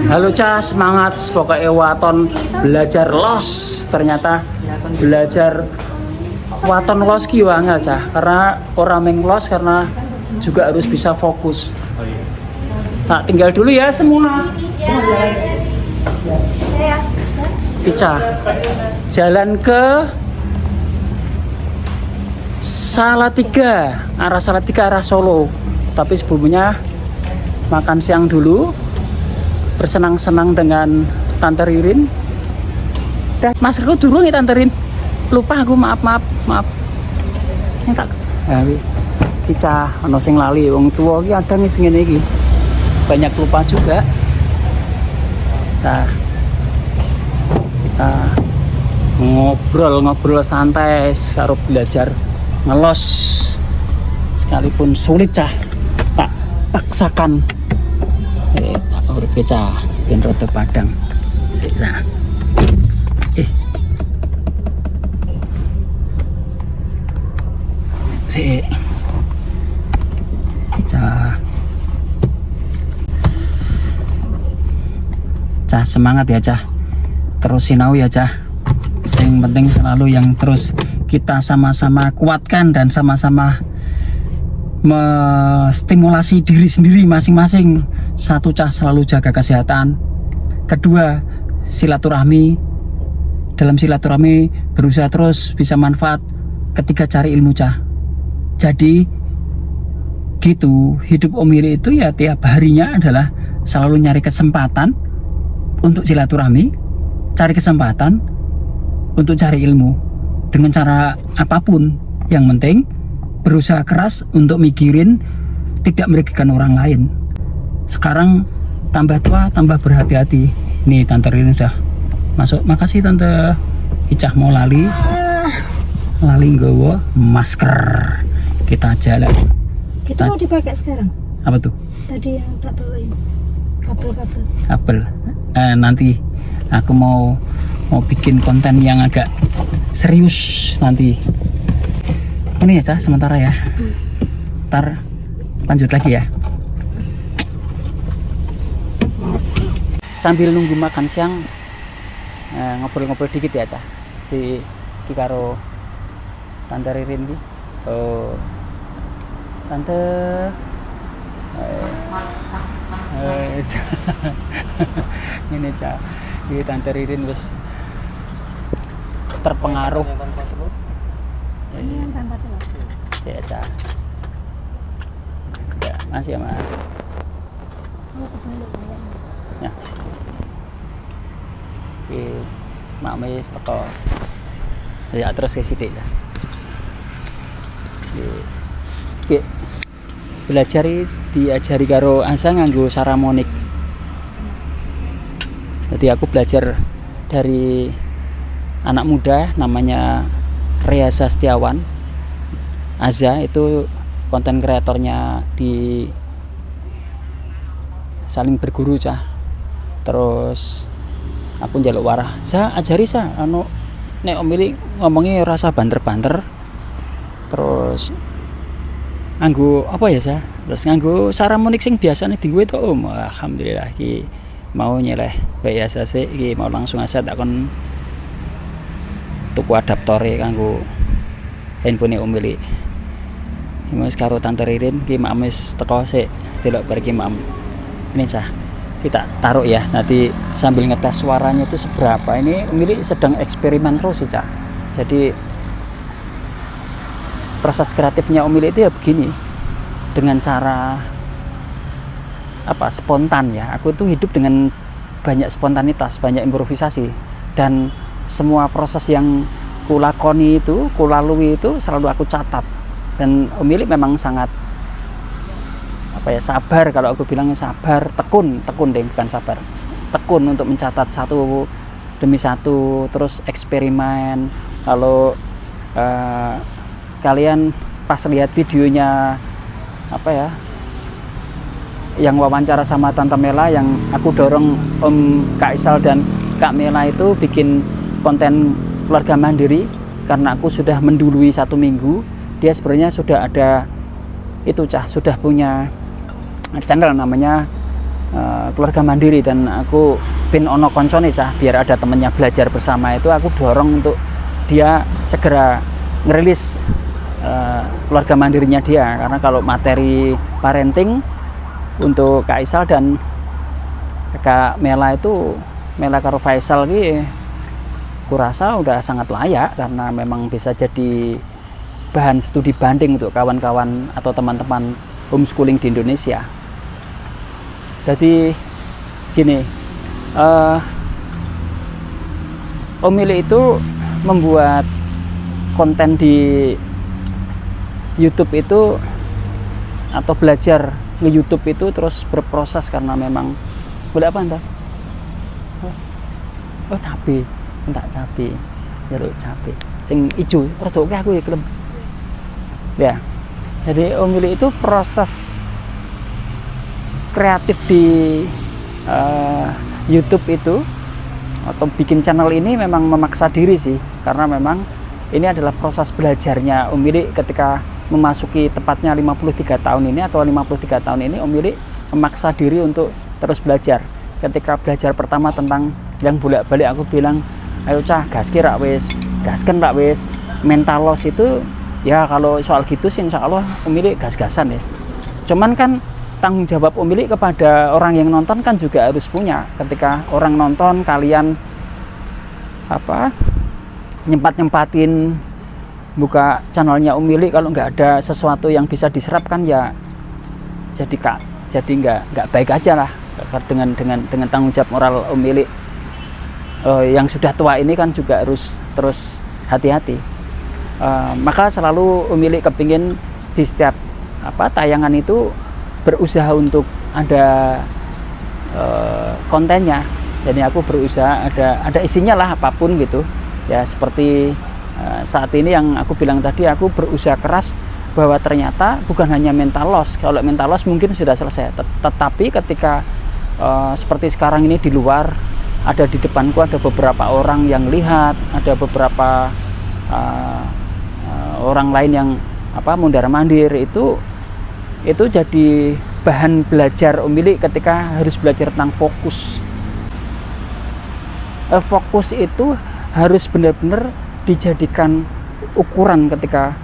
Halo Cah, semangat pokoknya waton belajar los. Ternyata belajar waton los ki wangel Cah, karena orang meng los karena juga harus bisa fokus. Tak tinggal dulu ya semua. Cah, jalan ke Salatiga, arah Salatiga, arah Solo. Tapi sebelumnya makan siang dulu, bersenang-senang dengan Tante Ririn. Dan maskerku durung ya Tante Ririn. Lupa aku, maaf. Ini tak kita ono sing lali wong tua iki ada ngis ngene iki. Banyak lupa juga. Kita ngobrol santai karo belajar ngelos. Sekalipun sulit Cah, tak paksakan. Tak urip Cah, ben rada padang. Sik lah. Sik. Cah semangat ya Cah, terus sinau ya Cah. Yang penting selalu yang terus kita sama-sama kuatkan dan sama-sama menstimulasi diri sendiri masing-masing. Satu Cah, selalu jaga kesehatan. Kedua, silaturahmi. Dalam silaturahmi berusaha terus bisa manfaat. Ketiga, cari ilmu Cah. Jadi gitu, hidup Om Willy itu ya tiap harinya adalah selalu nyari kesempatan untuk silaturahmi, cari kesempatan untuk cari ilmu dengan cara apapun. Yang penting berusaha keras untuk mikirin tidak merugikan orang lain. Sekarang tambah tua tambah berhati-hati. Nih Tante Ririn udah masuk. Makasih Tante Icah mau lali nggawa masker. Kita jalan. Itu mau dipakai sekarang? Apa tuh? Tadi yang tak tahu kabel. Nanti aku mau bikin konten yang agak serius nanti. Ini ya Cah, sementara ya. Ntar lanjut lagi ya. Sambil nunggu makan siang, ngobrol-ngobrol dikit ya Cah. Si karo Tante Ririn ki. Oh, Tante. Ini Cah, di Tante Ririn wis terpengaruh. ini yang tambah Ya Cah. Ya, Mas ya Mas. Ya. Mak wis teko. Ya terus ke sithik lah. Belajar diajari karo Asa nganggo saramonik. Jadi aku belajar dari anak muda namanya Rea Sastiawan. Aza itu konten kreatornya di Saling Berguru Cah. Terus aku njaluk warah, "Sa, ajari Sa, nek Om Willy ngomongnya rasa banter-banter." Terus nganggo apa ya Sa? Terus nganggo saramonik sing biasane dienggo to Om. Alhamdulillah iki mau nyeleh biasa sih iki mau langsung aja takon tuku adaptore kanggo handphone Om Willy. Wis karo Tante Ririn ki mak wis teko sik sedelok bar ki mak. Ini Cah, kita taruh ya nanti sambil ngetes suaranya itu seberapa. Ini Om Willy sedang eksperimen terus sih Cah. Jadi proses kreatifnya Om Willy itu ya begini, dengan cara spontan ya. Aku tuh hidup dengan banyak spontanitas, banyak improvisasi, dan semua proses yang kulakoni itu, kulalui itu selalu aku catat. Dan Om Willy memang sangat sabar. Kalau aku bilangnya sabar, tekun deh, bukan sabar, tekun untuk mencatat satu demi satu, terus eksperimen. Kalau kalian pas lihat videonya yang wawancara sama Tante Mela, yang aku dorong Om Kak Isal dan Kak Mela itu bikin konten keluarga mandiri, karena aku sudah mendului 1 minggu. Dia sebenarnya sudah ada itu Cah, sudah punya channel namanya keluarga mandiri, dan aku pin ono koncone cah biar ada temennya belajar bersama, itu aku dorong untuk dia segera ngerilis keluarga mandirinya dia, karena kalau materi parenting untuk Kak Isal dan Kak Mela itu, Mela karo Faisal ki kurasa udah sangat layak, karena memang bisa jadi bahan studi banding untuk kawan-kawan atau teman-teman homeschooling di Indonesia. Jadi gini, Om Mili itu membuat konten di YouTube itu, atau belajar nge YouTube itu terus berproses, karena memang boleh apa entah? Oh cabe, entak cabe, jeruk cabe, sing ijo, rada oke aku ya kelem. Ya, jadi Om Mili itu proses kreatif di YouTube itu, atau bikin channel ini memang memaksa diri sih, karena memang ini adalah proses belajarnya Om Mili ketika memasuki tepatnya 53 tahun ini, atau 53 tahun ini Om Mili memaksa diri untuk terus belajar. Ketika belajar pertama tentang yang bolak-balik aku bilang, ayo cah gaski rak wis, gasken rak wis. Mental loss itu ya kalau soal gitu sih insya Allah Om Mili gas-gasan ya. Cuman kan tanggung jawab Om Mili kepada orang yang nonton kan juga harus punya. Ketika orang nonton, kalian nyempat-nyempatin buka channelnya Om Mili, kalau nggak ada sesuatu yang bisa diserap kan ya jadi nggak baik aja lah, dengan tanggung jawab moral Om Mili yang sudah tua ini kan juga harus terus hati-hati. Maka selalu Om Mili kepingin di setiap tayangan itu berusaha untuk ada kontennya. Jadi aku berusaha ada isinya lah, apapun gitu ya. Seperti saat ini yang aku bilang tadi, aku berusaha keras bahwa ternyata bukan hanya mental loss. Kalau mental loss mungkin sudah selesai, tetapi ketika seperti sekarang ini di luar, ada di depanku ada beberapa orang yang lihat, ada beberapa orang lain yang mondar-mandir, itu jadi bahan belajar Om Mili ketika harus belajar tentang fokus. Fokus itu harus benar-benar dijadikan ukuran ketika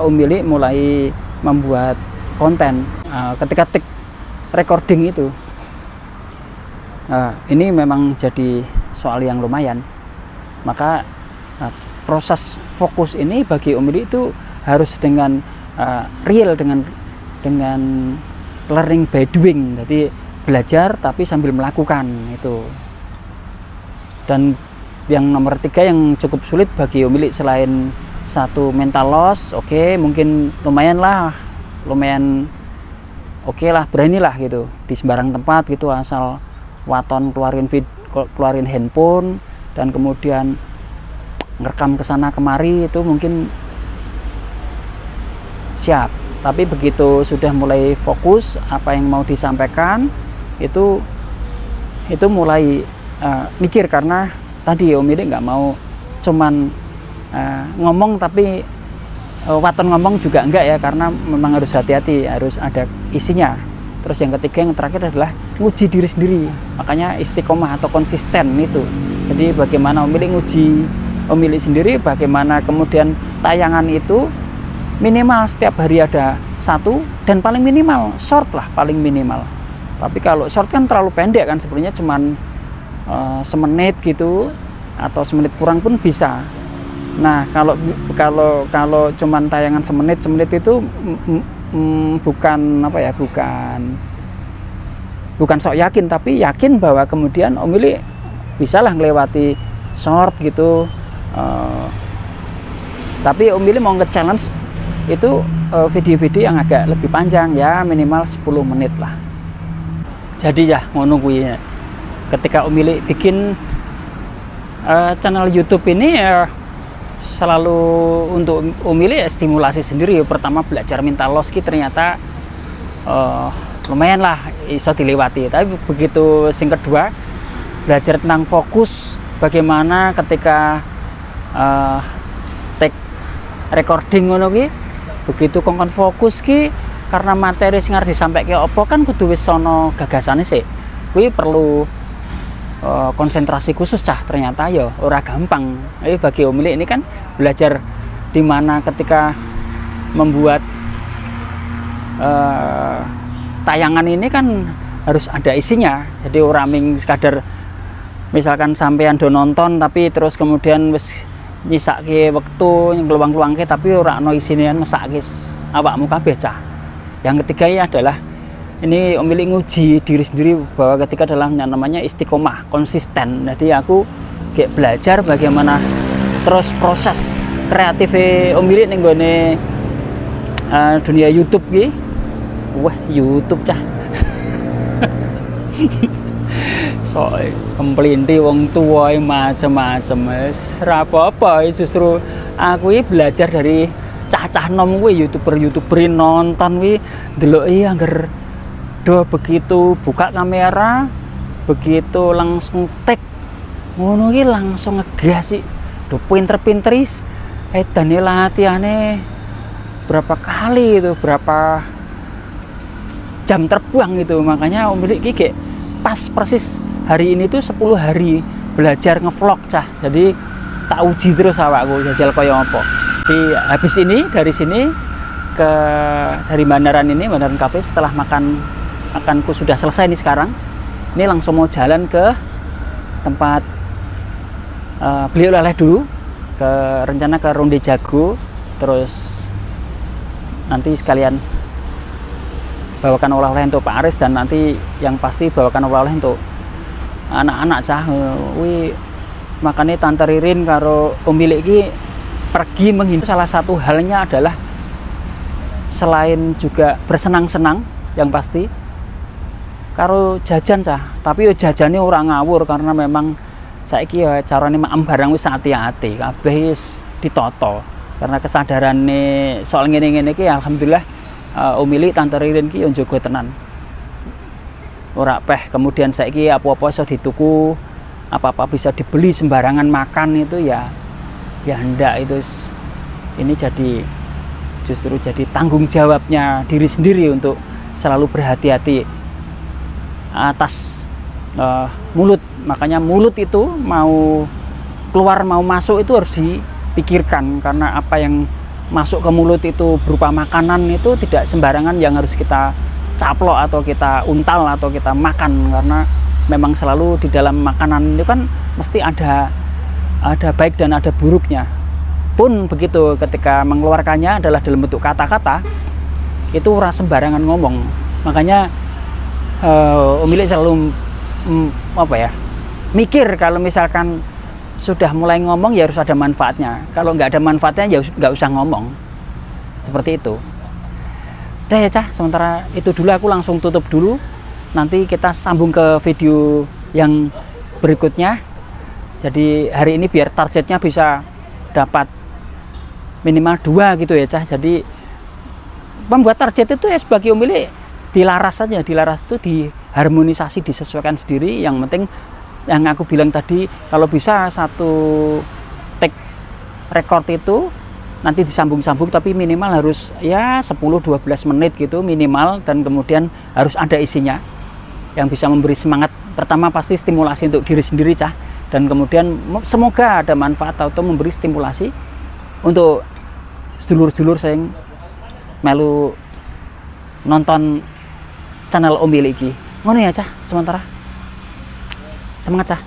Om Mili mulai membuat konten, ketika take recording itu. Ini memang jadi soal yang lumayan. Maka proses fokus ini bagi Om Mili itu harus dengan real, dengan learning by doing. Jadi belajar tapi sambil melakukan itu. Dan yang nomor 3 yang cukup sulit bagi Om Mili, selain satu mental loss, mungkin lumayan oke lah, beranilah gitu di sembarang tempat gitu, asal waton keluarin handphone dan kemudian ngerekam kesana kemari, itu mungkin siap. Tapi begitu sudah mulai fokus apa yang mau disampaikan, itu mulai mikir, karena tadi Om Mili nggak mau cuman ngomong tapi waton ngomong juga enggak ya, karena memang harus hati-hati, harus ada isinya. Terus yang ketiga, yang terakhir adalah nguji diri sendiri. Makanya istiqomah atau konsisten itu. Jadi bagaimana Om Mili nguji Om Mili sendiri, bagaimana kemudian tayangan itu minimal setiap hari ada 1, dan paling minimal short lah, paling minimal. Tapi kalau short kan terlalu pendek kan, sebenarnya cuman semenit gitu, atau semenit kurang pun bisa. Nah kalau cuman tayangan semenit itu bukan sok yakin, tapi yakin bahwa kemudian Om Mili bisa lah ngelewati short gitu. Tapi Om Mili mau nge-challenge itu video-video yang agak lebih panjang ya, minimal 10 menit lah. Jadi ya ngono kuwi. Ketika Om Mili bikin channel YouTube ini selalu untuk Om Mili stimulasi sendiri. Pertama belajar mental loss ternyata lumayan lah iso dilewati. Tapi begitu sing kedua belajar tentang fokus, bagaimana ketika take recording ngono ki, begitu kongkon fokus ki karena materi sing arep disampaikan apa kan kudu wis ana gagasane sih. Kuwi perlu konsentrasi khusus cah, ternyata ya ora gampang. Ayo bagi Om ini kan belajar di mana ketika membuat tayangan ini kan harus ada isinya. Jadi ora ming sekadar misalkan sampean do nonton tapi terus kemudian wis nyisake wektu ngluwang-luwangke tapi ora ono isine mesake awakmu kabeh cah. Yang ketiga ya adalah ini Om nguji diri sendiri bahwa ketika dalam yang namanya istiqomah, konsisten. Jadi aku kayak belajar bagaimana terus proses kreatif Om ning gone dunia YouTube ki. Wah, YouTube cah. Soe kemplinti wong tuwa macem-macem wis ora apa-apa, justru aku iki belajar dari cah-cah nom kuwi YouTuber nonton kuwi ndeloki angger do begitu buka kamera begitu langsung take ngono iki langsung ngegas sih do pinter-pinteris edane latihane berapa kali itu berapa jam terbang gitu. Makanya Om iki kayak pas persis hari ini tuh 10 hari belajar ngevlog cah. Jadi tak uji terus awakku jajal kaya apa. Di habis ini dari sini ke dari Bandaran Cafe setelah makanku sudah selesai nih sekarang. Ini langsung mau jalan ke tempat beli oleh-oleh dulu, ke rencana ke Ronde Jago, terus nanti sekalian bawakan oleh-oleh untuk Pak Aris dan nanti yang pasti bawakan oleh-oleh untuk anak-anak cah. Wi makanya Tante Ririn karo Om iki pergi menghindar. Salah satu halnya adalah selain juga bersenang-senang yang pasti karo jajan cah, tapi yo jajane ora ngawur karena memang saiki ya carane maem barang wis hati-hati kabeh wis ditoto karena kesadarane soal ngene-ngene iki alhamdulillah. Om Tante Ririn ki yo njogo tenan. Ora peh kemudian saiki apa-apa iso dituku, apa-apa bisa dibeli sembarangan makan itu ya hendak itu ini jadi justru jadi tanggung jawabnya diri sendiri untuk selalu berhati-hati atas mulut. Makanya mulut itu mau keluar mau masuk itu harus dipikirkan karena apa yang masuk ke mulut itu berupa makanan itu tidak sembarangan yang harus kita caplok atau kita untal atau kita makan, karena memang selalu di dalam makanan itu kan mesti ada baik dan ada buruknya. Pun begitu ketika mengeluarkannya adalah dalam bentuk kata-kata itu ora sembarangan ngomong. Makanya Om selalu mikir kalau misalkan sudah mulai ngomong ya harus ada manfaatnya. Kalau nggak ada manfaatnya ya nggak usah ngomong. Seperti itu. Udah ya cah, sementara itu dulu aku langsung tutup dulu. Nanti kita sambung ke video yang berikutnya. Jadi hari ini biar targetnya bisa dapat minimal 2 gitu ya cah. Jadi membuat target itu ya sebagai Om dilaras saja. Dilaras itu diharmonisasi, disesuaikan sendiri. Yang penting yang aku bilang tadi, kalau bisa satu take record itu nanti disambung-sambung tapi minimal harus ya 10-12 menit gitu minimal, dan kemudian harus ada isinya yang bisa memberi semangat. Pertama pasti stimulasi untuk diri sendiri cah, dan kemudian semoga ada manfaat atau memberi stimulasi untuk sedulur-sedulur yang melu nonton channel Om iki. Ngono ya cah, sementara semangat cah.